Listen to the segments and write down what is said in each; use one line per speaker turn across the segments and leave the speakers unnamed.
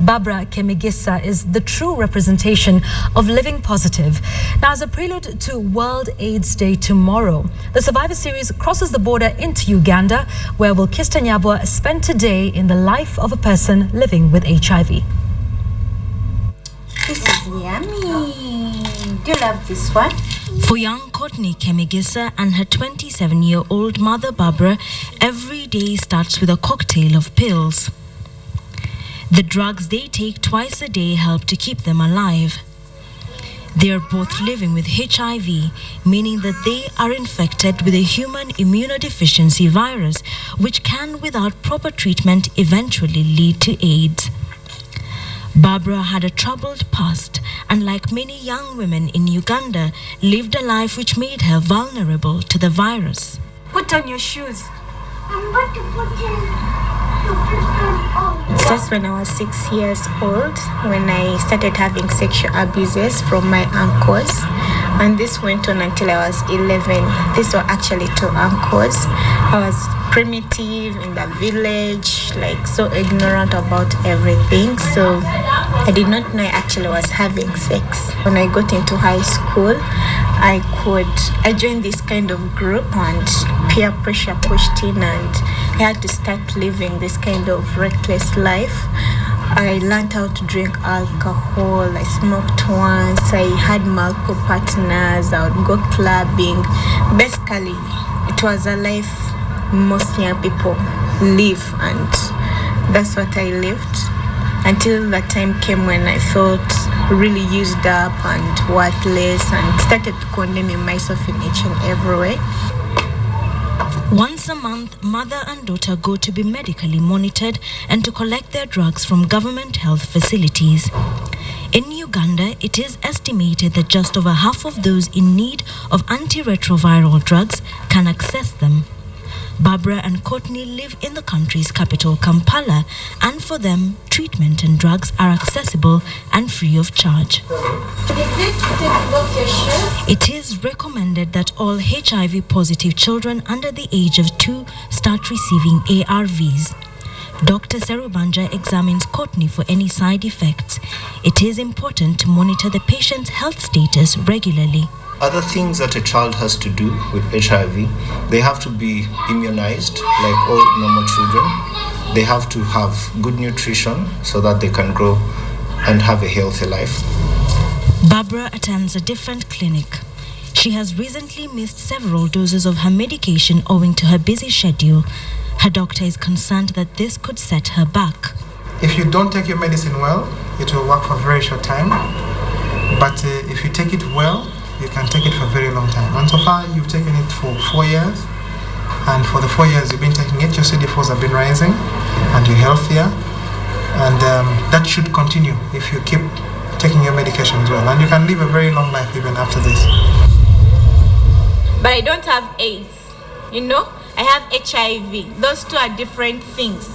Barbara Kemigisa is the true representation of living positive. Now, as a prelude to World AIDS Day tomorrow, the Survivor Series crosses the border into Uganda, where Wilkista Nyabwa spent today in the life of a person living with HIV.
This is yummy. Do you love this one?
For young Courtney Kemigisa and her 27-year-old mother Barbara, every day starts with a cocktail of pills. The drugs they take twice a day help to keep them alive. They are both living with HIV, meaning that they are infected with a human immunodeficiency virus, which can, without proper treatment, eventually lead to AIDS. Barbara had a troubled past and, like many young women in Uganda, lived a life which made her vulnerable to the virus.
Put on your shoes.
I'm going to put in
It's just when I was 6 years old when I started having sexual abuses from my uncles, and this went on until I was 11. These were actually 2 uncles. I was primitive in the village, like so ignorant about everything, so I did not know I actually was having sex. When I got into high school, I joined this kind of group, and peer pressure pushed in, and I had to start living this kind of reckless life. I learned how to drink alcohol. I smoked once. I had multiple partners. I would go clubbing. Basically, it was a life most young people live, and that's what I lived until the time came when I felt really used up and worthless and started condemning myself in each and every way.
Once a month, mother and daughter go to be medically monitored and to collect their drugs from government health facilities. In Uganda, it is estimated that just over half of those in need of antiretroviral drugs can access them. Barbara and Courtney live in the country's capital, Kampala, and for them, treatment and drugs are accessible and free of charge. It is recommended that all HIV-positive children under the age of 2 start receiving ARVs. Dr. Serubanja examines Courtney for any side effects. It is important to monitor the patient's health status regularly.
Other things that a child has to do with HIV, they have to be immunized like all normal children. They have to have good nutrition so that they can grow and have a healthy life.
Barbara attends a different clinic. She has recently missed several doses of her medication owing to her busy schedule. Her doctor is concerned that this could set her back.
If you don't take your medicine well, it will work for a very short time. But if you take it well, you can take it for a very long time. And so far, you've taken it for 4 years. And for the 4 years you've been taking it, your CD4s have been rising and you're healthier. And that should continue if you keep taking your medications well. And you can live a very long life even after this.
But I don't have AIDS, you know? I have HIV. Those two are different things.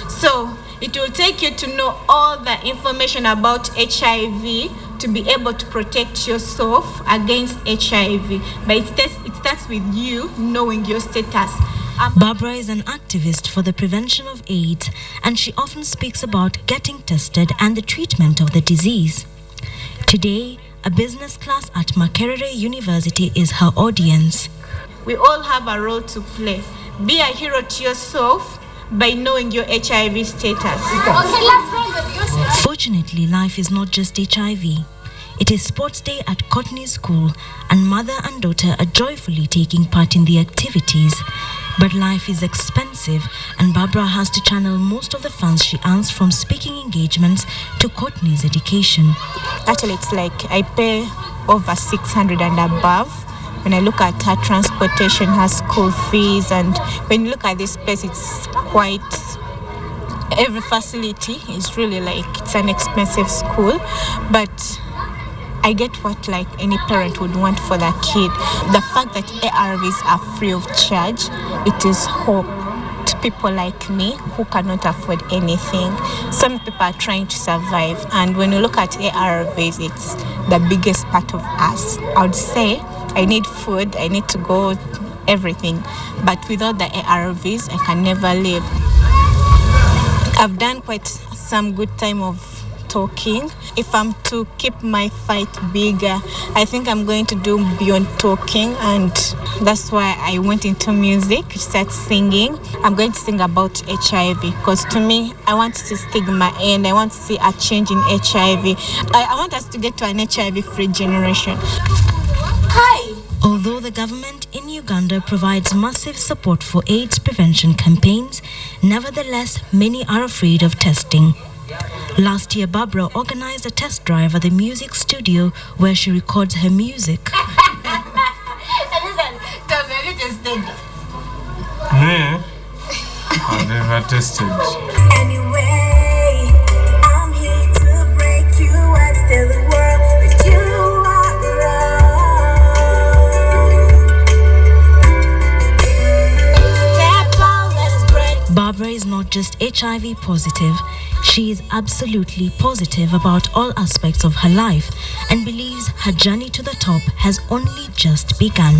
So it will take you to know all the information about HIV to be able to protect yourself against HIV. But it starts with you knowing your status.
Barbara is an activist for the prevention of AIDS, and she often speaks about getting tested and the treatment of the disease. Today, a business class at Makerere University is her audience.
We all have a role to play. Be a hero to yourself by knowing your HIV status.
Fortunately, life is not just HIV. It is sports day at Courtney's school, and mother and daughter are joyfully taking part in the activities. But life is expensive, and Barbara has to channel most of the funds she earns from speaking engagements to Courtney's education.
Actually, it's like I pay over 600 and above. When I look at her transportation, her school fees, and when you look at this place, it's quite, every facility is really like, it's an expensive school, but I get what like any parent would want for their kid. The fact that ARVs are free of charge, it is hope to people like me who cannot afford anything. Some people are trying to survive, and when you look at ARVs, it's the biggest part of us. I would say I need food, I need to go, everything. But without the ARVs, I can never live. I've done quite some good time of talking. If I'm to keep my fight bigger, I think I'm going to do beyond talking, and that's why I went into music, start singing. I'm going to sing about HIV because to me, I want to see stigma end. I want to see a change in HIV. I want us to get to an HIV-free generation.
Hi! Although the government in Uganda provides massive support for AIDS prevention campaigns, nevertheless, many are afraid of testing. Last year, Barbara organized a test drive at the music studio where she records her music.
Me? I've never tested.
Anyway, I'm here to break you and tell the world that you are wrong.
Barbara is not just HIV positive, she is absolutely positive about all aspects of her life and believes her journey to the top has only just begun.